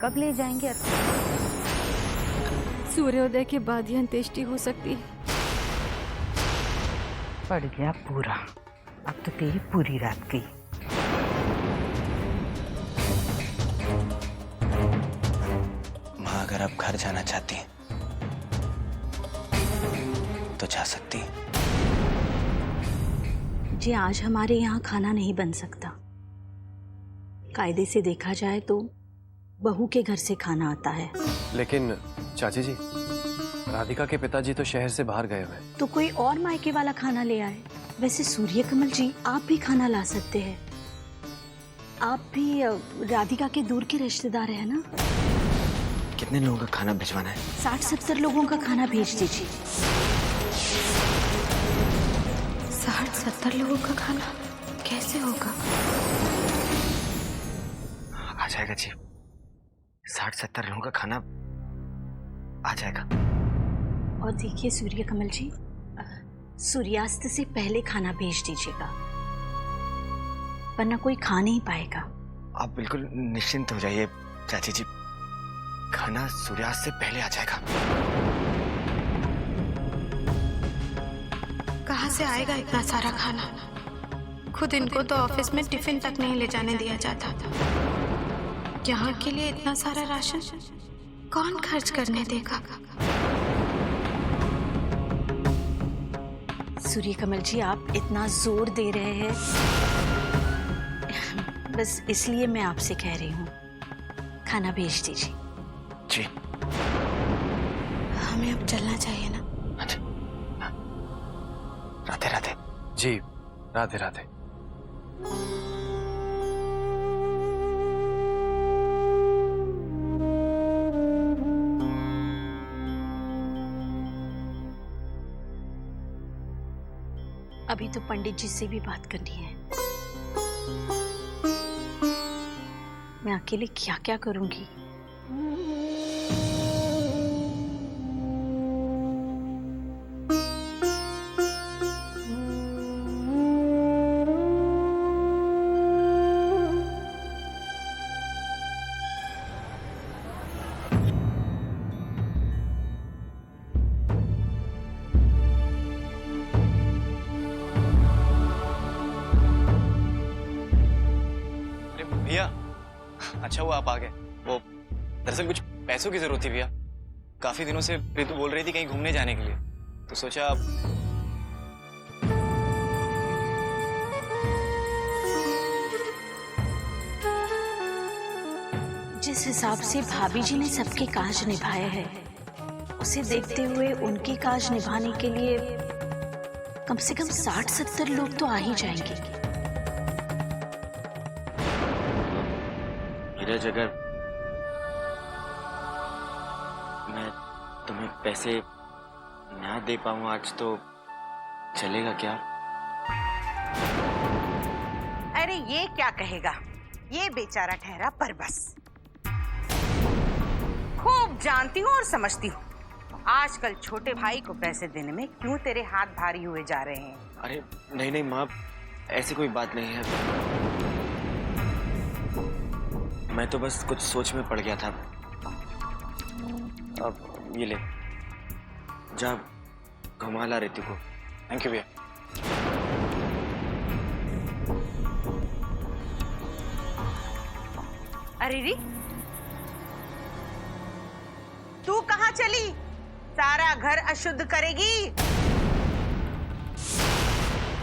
कब ले जाएंगे? सूर्योदय के बाद ही अंत्येष्टि हो सकती है। पड़ गया पूरा, अब तो तेरी पूरी रात गई। माँ अगर आप घर जाना चाहती हैं तो जा सकती हैं। जी आज हमारे यहाँ खाना नहीं बन सकता। कायदे से देखा जाए तो बहू के घर से खाना आता है। लेकिन चाची जी, राधिका के पिताजी तो शहर से बाहर गए हुए हैं। तो कोई और मायके वाला खाना ले आए। वैसे सूर्यकमल जी, आप भी खाना ला सकते हैं। आप भी राधिका के दूर के रिश्तेदार हैं ना? कितने लोगों का खाना भिजवाना है? 60-70 लोगों का खाना भेज दीजिए। 60-70 लोगों का खाना कैसे होगा? आ जाएगा जी, 60-70 लोगों का खाना आ जाएगा। और देखिए सूर्यकमल जी, सूर्यास्त से पहले खाना भेज दीजिएगा, वरना कोई खा नहीं पाएगा। आप बिल्कुल निश्चिंत हो जाइए चाची जी, खाना सूर्यास्त से पहले आ जाएगा। कहाँ से आएगा इतना सारा खाना? खुद इनको तो ऑफिस में टिफिन तक नहीं ले जाने दिया जाता था। यहाँ के लिए इतना सारा राशन कौन खर्च करने देगा? सूर्यकमल जी, आप इतना जोर दे रहे हैं, बस इसलिए मैं आपसे कह रही हूँ, खाना भेज दीजिए। जी हमें अब चलना चाहिए ना? अच्छा, राधे राधे। जी राधे राधे। अभी तो पंडित जी से भी बात करनी है। मैं अकेले क्या क्या करूंगी? भैया, अच्छा हुआ आप आ गए। वो दरअसल कुछ पैसों की जरूरत थी भैया। काफी दिनों से रितु बोल रही थी कहीं घूमने जाने के लिए, तो सोचा आप। जिस हिसाब से भाभी जी ने सबके काज निभाए हैं, उसे देखते हुए उनकी काज निभाने के लिए कम से कम 60-70 लोग तो आ ही जाएंगे। नीरज, अगर मैं तुम्हें पैसे ना दे पाऊं आज तो चलेगा क्या? अरे ये क्या कहेगा, ये बेचारा ठहरा परबस। खूब जानती हूँ और समझती हूँ, आजकल छोटे भाई को पैसे देने में क्यों तेरे हाथ भारी हुए जा रहे हैं। अरे नहीं नहीं माँ, ऐसी कोई बात नहीं है। मैं तो बस कुछ सोच में पड़ गया था। अब ये ले, जा घुमा ला रितु को। थैंक यू भैया। अरे री, तू कहाँ चली? सारा घर अशुद्ध करेगी।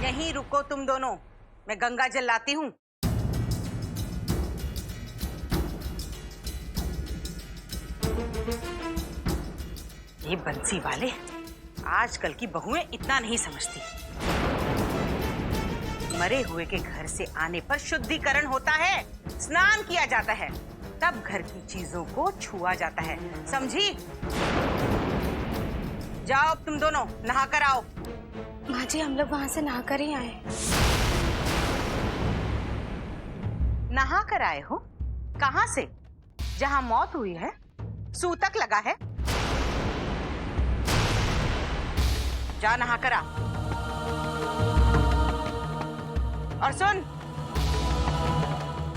यहीं रुको तुम दोनों, मैं गंगा जल लाती हूँ। ये बंसी वाले आजकल की बहुएं इतना नहीं समझती। मरे हुए के घर से आने पर शुद्धिकरण होता है, स्नान किया जाता है, तब घर की चीजों को छुआ जाता है, समझी? जाओ तुम दोनों नहा कर आओ। माँ जी, हम लोग वहाँ से नहा कर ही आए। नहा कर आए हो? कहाँ से? जहाँ मौत हुई है, सूतक लगा है। जा नहा कर आ। और सुन,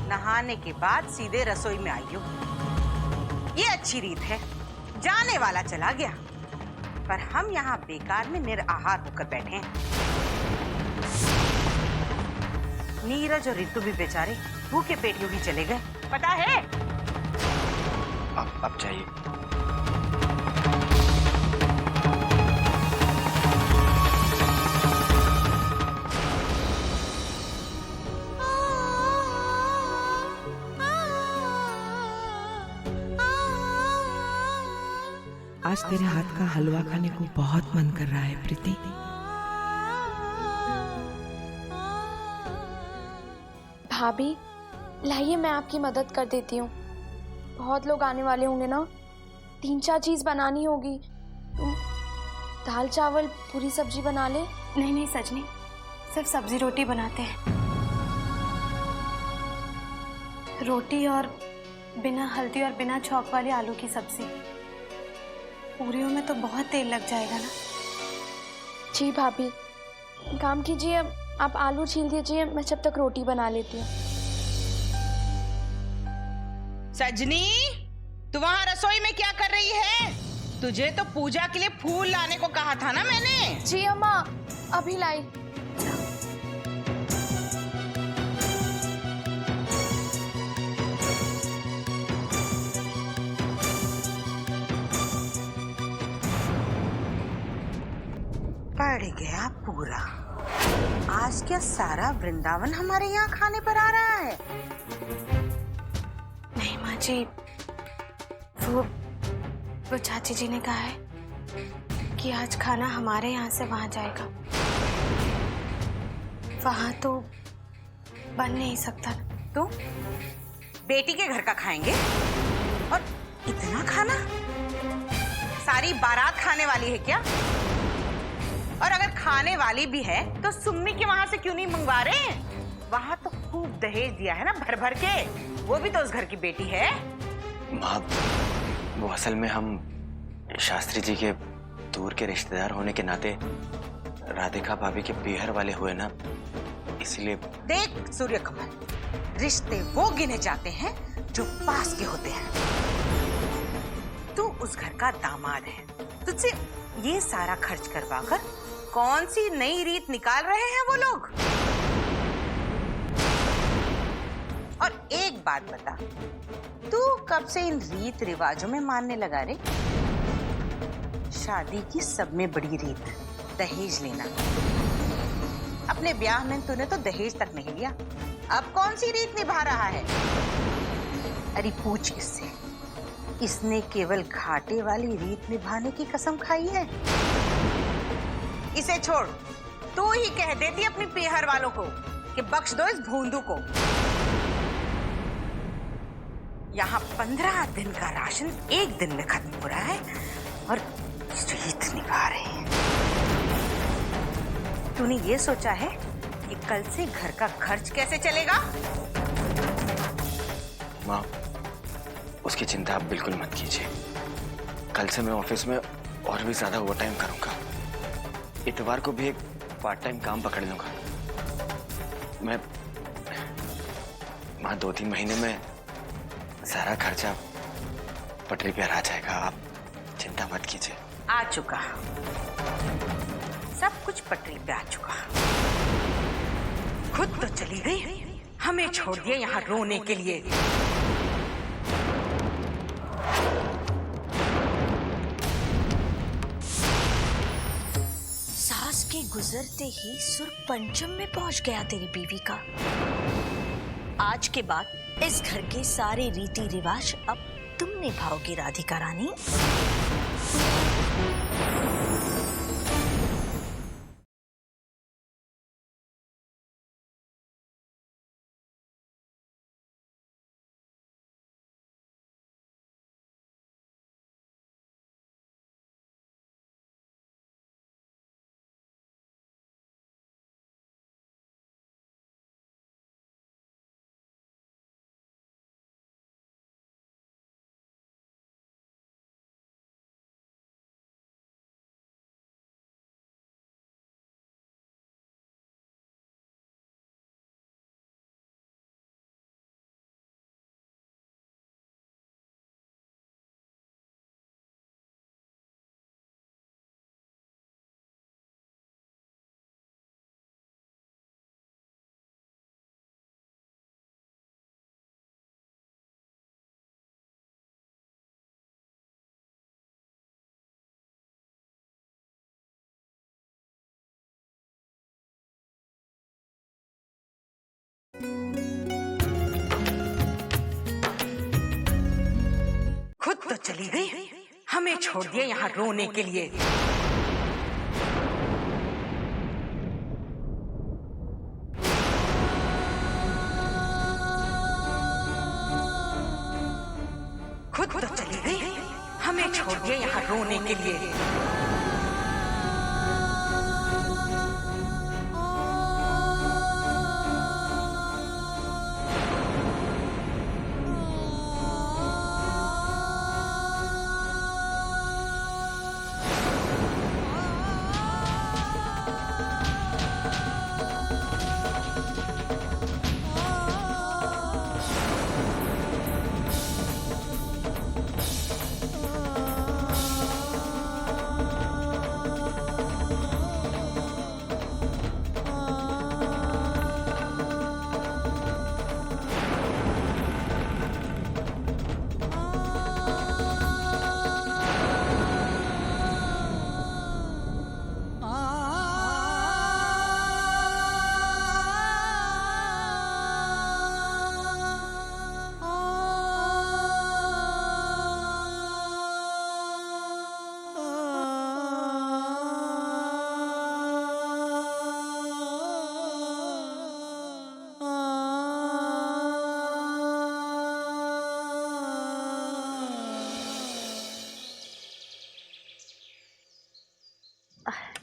नहाने के बाद सीधे रसोई में आइयो। ये अच्छी रीत है, जाने वाला चला गया, पर हम यहाँ बेकार में निराहार होकर बैठे हैं। नीरज और रितु भी बेचारे भूखे पेट यूं ही चले गए, पता है? अब चाहिए। आज तेरे हाथ का हलवा खाने को बहुत मन कर रहा है प्रीति। भाभी लाइए, मैं आपकी मदद कर देती हूँ। बहुत लोग आने वाले होंगे ना, 3-4 चीज बनानी होगी। दाल चावल पूरी सब्जी बना ले। नहीं नहीं सजनी, सिर्फ सब्जी रोटी बनाते हैं। रोटी और बिना हल्दी और बिना छौंक वाली आलू की सब्जी। पूरियों में तो बहुत तेल लग जाएगा ना। जी भाभी, काम कीजिए, आप आलू छील दीजिए, मैं जब तक रोटी बना लेती हूँ। सजनी, तू वहाँ रसोई में क्या कर रही है? तुझे तो पूजा के लिए फूल लाने को कहा था ना मैंने। जी अम्मा, अभी लाई। पड़ गया पूरा। आज क्या सारा वृंदावन हमारे यहाँ खाने पर आ रहा है? नहीं माँ जी, वो चाची जी ने कहा है कि आज खाना हमारे यहाँ से वहाँ जाएगा। वहाँ तो बन नहीं सकता। तो बेटी के घर का खाएंगे? और इतना खाना? सारी बारात खाने वाली है क्या? और अगर खाने वाली भी है तो सुम्मी के वहां से क्यों नहीं मंगवा रहे हैं? वहां तो खूब दहेज दिया है ना, भर भर के। वो भी तो उस घर की बेटी है। माँ, वो असल में हम शास्त्री जी के दूर के रिश्तेदार होने के नाते राधिका भाभी के पीहर वाले हुए ना, इसलिए। देख सूर्य कमल, रिश्ते वो गिने जाते हैं जो पास के होते हैं। तू उस घर का दामाद है, तुझसे ये सारा खर्च करवाकर कौन सी नई रीत निकाल रहे हैं वो लोग? और एक बात बता, तू कब से इन रीत रिवाजों में मानने लगा रे? शादी की सब में बड़ी रीत दहेज लेना। अपने ब्याह में तूने तो दहेज तक नहीं लिया, अब कौन सी रीत निभा रहा है? अरे पूछ इससे, इसने केवल घाटे वाली रीत निभाने की कसम खाई है। इसे छोड़, तू ही कह देती अपनी पीहर वालों को कि बख्श दो इस भोंदू को। यहाँ 15 दिन का राशन एक दिन में खत्म हो रहा है और रीत निभा रहे हैं। तूने ये सोचा है कि कल से घर का खर्च कैसे चलेगा? माँ, उसकी चिंता आप बिल्कुल मत कीजिए। कल से मैं ऑफिस में और भी ज्यादा ओवर टाइम करूंगा। इतवार को भी एक पार्ट टाइम काम पकड़ लूंगा। मैं 2-3 महीने में सारा खर्चा पटरी पे आ जाएगा। आप चिंता मत कीजिए। आ चुका, सब कुछ पटरी पे आ चुका। खुद तो चली गई, हमें छोड़ दिया यहाँ रोने के लिए। सास के गुजरते ही सुर पंचम में पहुंच गया तेरी बीवी का। आज के बाद इस घर के सारे रीति रिवाज अब तुम निभाओगी राधिका रानी। चली गई, हमें छोड़ दिया यहाँ रोने के लिए। खुद तो चली गई, हमें छोड़ दिया यहाँ रोने के लिए।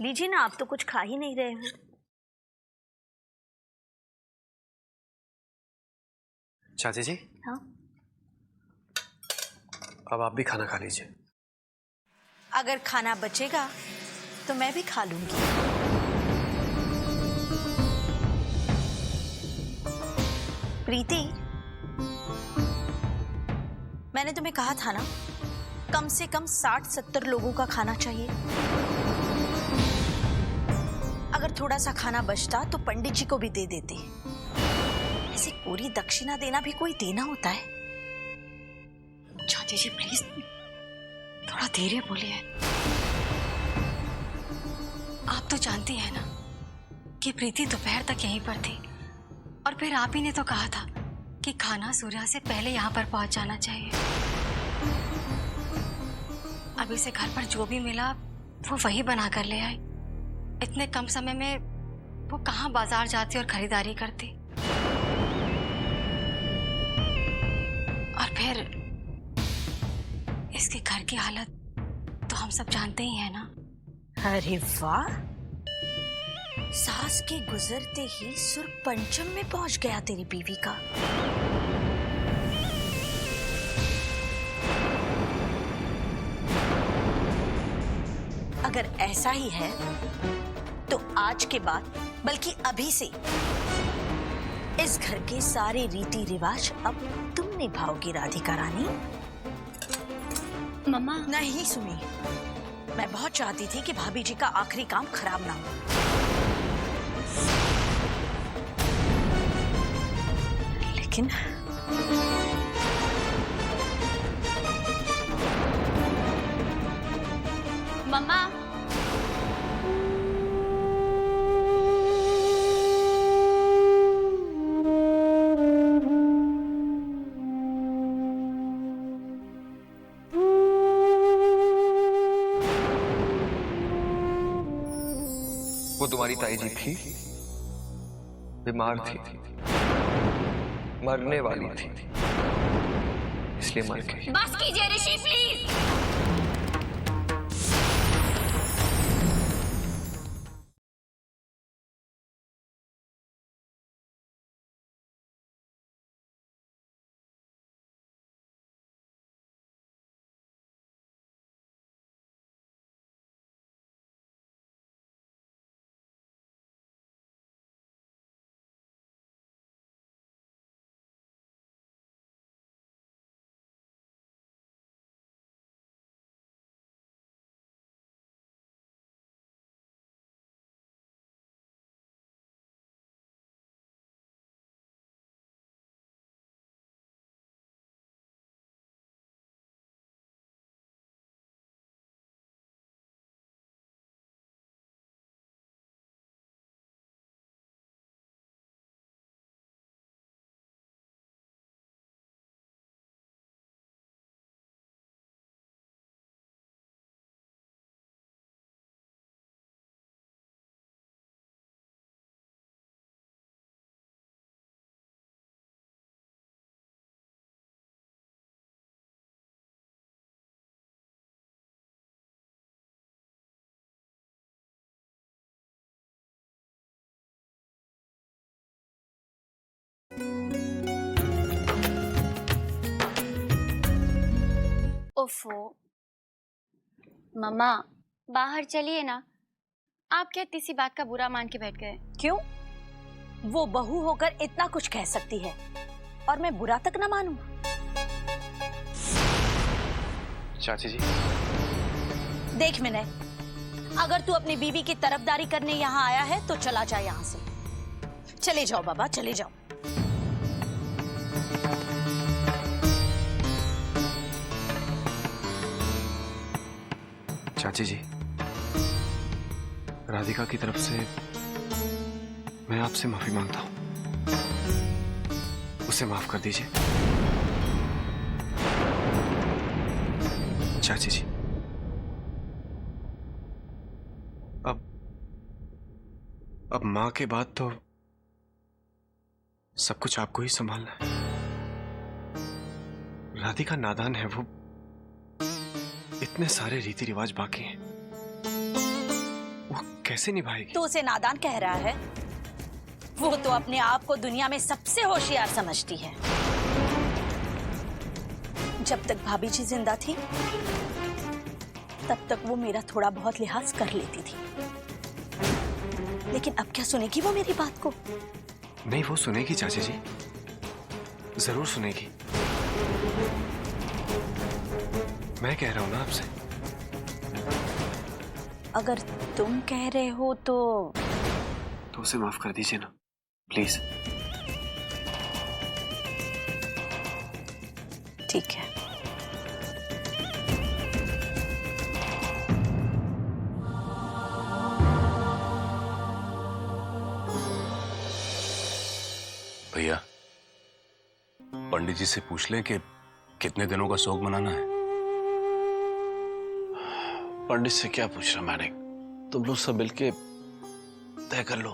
लीजिए ना, आप तो कुछ खा ही नहीं रहे हो। चाची जी, हाँ, अब आप भी खाना खा लीजिए। अगर खाना बचेगा तो मैं भी खा लूंगी। प्रीति, मैंने तुम्हें कहा था ना, कम से कम 60-70 लोगों का खाना चाहिए। अगर थोड़ा सा खाना बचता तो पंडित जी को भी दे देते। ऐसे पूरी दक्षिणा देना भी कोई देना होता है? चाची जी प्लीज थोड़ा धीरे बोलिए। आप तो जानती हैं ना कि प्रीति दोपहर तक यहीं पर थी, और फिर आप ही ने तो कहा था कि खाना सूर्या से पहले यहाँ पर पहुंच जाना चाहिए। अभी से घर पर जो भी मिला वो वही बना कर ले आई। इतने कम समय में वो कहाँ बाजार जाती और खरीदारी करती। और फिर इसके घर की हालत तो हम सब जानते ही हैं ना। अरे वाह, सास के गुजरते ही सुर पंचम में पहुंच गया तेरी बीवी का। अगर ऐसा ही है तो आज के बाद, बल्कि अभी से, इस घर के सारे रीति रिवाज अब तुम निभाओगी राधिका रानी। मम्मा नहीं सुनी, मैं बहुत चाहती थी कि भाभी जी का आखिरी काम खराब ना हो, लेकिन मम्मा वो तुम्हारी ताई जी थी, बीमार थी, मरने वाली थी, इसलिए मर गई। बस कीजिए ऋषि प्लीज। ओफो मम्मा, बाहर चलिए ना। आप क्या किसी बात का बुरा मान के बैठ गए? क्यों? वो बहू होकर इतना कुछ कह सकती है और मैं बुरा तक ना मानूं? चाची जी, देख विनय, अगर तू अपनी बीवी की तरफदारी करने यहाँ आया है तो चला जा यहाँ से। चले जाओ बाबा, चले जाओ। चाची जी, राधिका की तरफ से मैं आपसे माफी मांगता हूं। उसे माफ कर दीजिए। चाची जी, अब मां के बाद तो सब कुछ आपको ही संभालना है। राधिका नादान है, वो इतने सारे रीति रिवाज बाकी हैं, वो कैसे निभाएगी? तू उसे नादान कह रहा है? वो तो अपने आप को दुनिया में सबसे होशियार समझती है। जब तक भाभी जी जिंदा थी तब तक वो मेरा थोड़ा बहुत लिहाज कर लेती थी, लेकिन अब क्या सुनेगी वो मेरी बात को? नहीं, वो सुनेगी चाची जी, जरूर सुनेगी। मैं कह रहा हूं ना आपसे। अगर तुम कह रहे हो तो उसे माफ कर दीजिए ना, प्लीज। ठीक है। भैया, पंडित जी से पूछ लें कि कितने दिनों का शोक मनाना है। पंडित से क्या पूछ रहा मैंने, तुम लोग सब मिलके तय कर लो।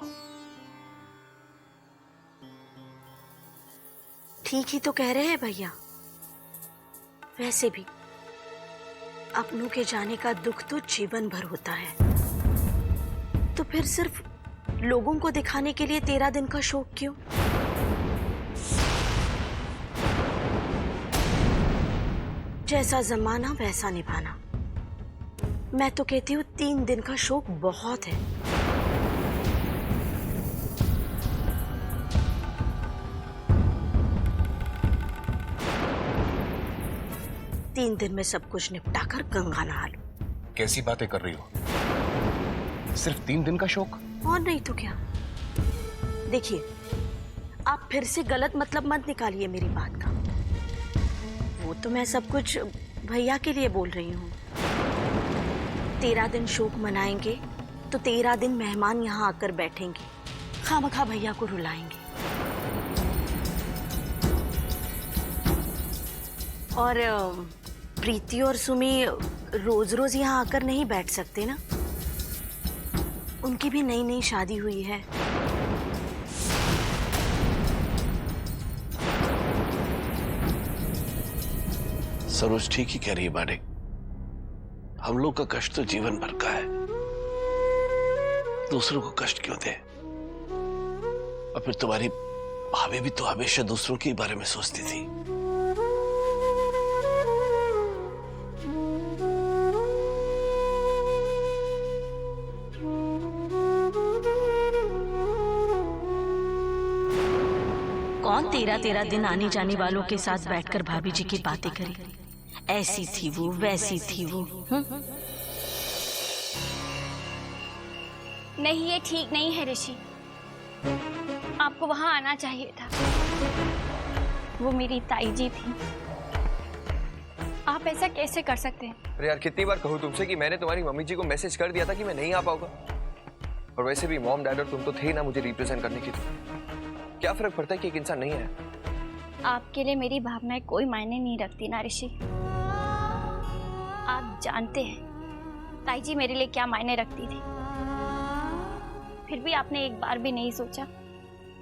ठीक ही तो कह रहे हैं भैया। वैसे भी अपनों के जाने का दुख तो जीवन भर होता है, तो फिर सिर्फ लोगों को दिखाने के लिए 13 दिन का शोक क्यों? जैसा जमाना वैसा निभाना। मैं तो कहती हूँ 3 दिन का शोक बहुत है। तीन दिन में सब कुछ निपटाकर गंगा नहा लो। कैसी बातें कर रही हो? सिर्फ 3 दिन का शोक? और नहीं तो क्या। देखिए, आप फिर से गलत मतलब मत निकालिए मेरी बात का। वो तो मैं सब कुछ भैया के लिए बोल रही हूँ। 13 दिन शोक मनाएंगे तो 13 दिन मेहमान यहाँ आकर बैठेंगे, खामखा भैया को रुलाएंगे। और प्रीति और सुमी रोज रोज यहाँ आकर नहीं बैठ सकते ना, उनकी भी नई नई शादी हुई है। सरोज ठीक ही कह रही है मानिक, हम लोग का कष्ट तो जीवन भर का है, दूसरों को कष्ट क्यों दे? और फिर तुम्हारी भाभी भी तो हमेशा दूसरों के बारे में सोचती थी। कौन 13 दिन आने जाने वालों के साथ बैठकर भाभी जी की बातें करी? ऐसी थी वो, वैसी थी वो। नहीं, ये ठीक नहीं है ऋषि। आपको वहां आना चाहिए था। वो मेरी ताई जी थी। आप ऐसा कैसे कर सकते हैं? अरे यार, कितनी बार कहूँ तुमसे कि मैंने तुम्हारी मम्मी जी को मैसेज कर दिया था कि मैं नहीं आ पाऊंगा। और वैसे भी मॉम डैड और तुम तो थे ही ना मुझे रिप्रेजेंट करने के लिए। क्या फर्क पड़ता है कि एक इंसान नहीं है? आपके लिए मेरी भावनाएं कोई मायने नहीं रखती ना ऋषि। आप जानते हैं ताई जी मेरे लिए क्या मायने रखती थी। फिर भी आपने एक बार भी नहीं सोचा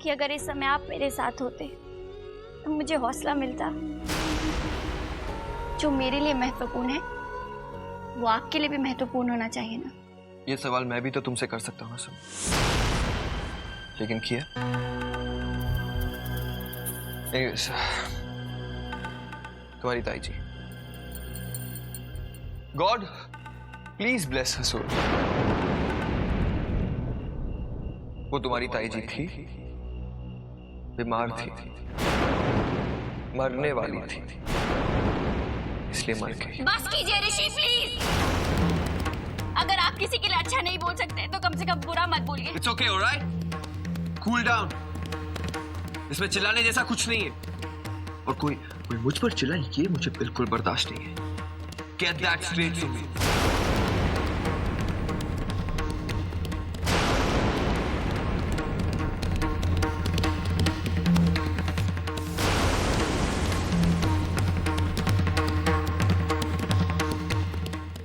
कि अगर इस समय आप मेरे साथ होते तो मुझे हौसला मिलता। जो मेरे लिए महत्वपूर्ण है वो आपके लिए भी महत्वपूर्ण होना चाहिए ना। ये सवाल मैं भी तो तुमसे कर सकता हूँ सब, लेकिन किया तुम्हारी ताई जी, god please bless her soul. वो तुम्हारी ताई जी थी, बीमार थी, मरने वाली थी, इसलिए मर गई। बस कीजिए ऋषि प्लीज। अगर आप किसी के लिए अच्छा नहीं बोल सकते तो कम से कम बुरा मत बोलिए। It's okay, alright, cool down. इसमें चिल्लाने जैसा कुछ नहीं है, और कोई मुझ पर चिल्लाए ये मुझे बिल्कुल बर्दाश्त नहीं है। Get that straight to me.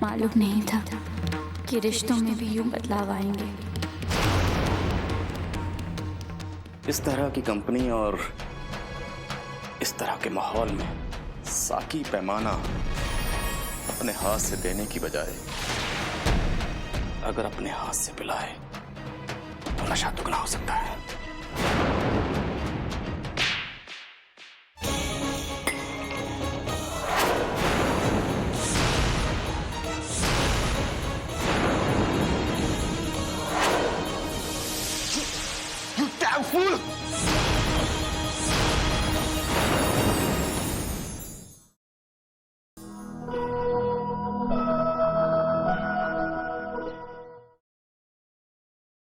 मालूम नहीं था कि रिश्तों में भी यूं बदलाव आएंगे। इस तरह की कंपनी और इस तरह के माहौल में साकी पैमाना अपने हाथ से देने की बजाय अगर अपने हाथ से पिलाए तो नशा दुगना हो सकता है।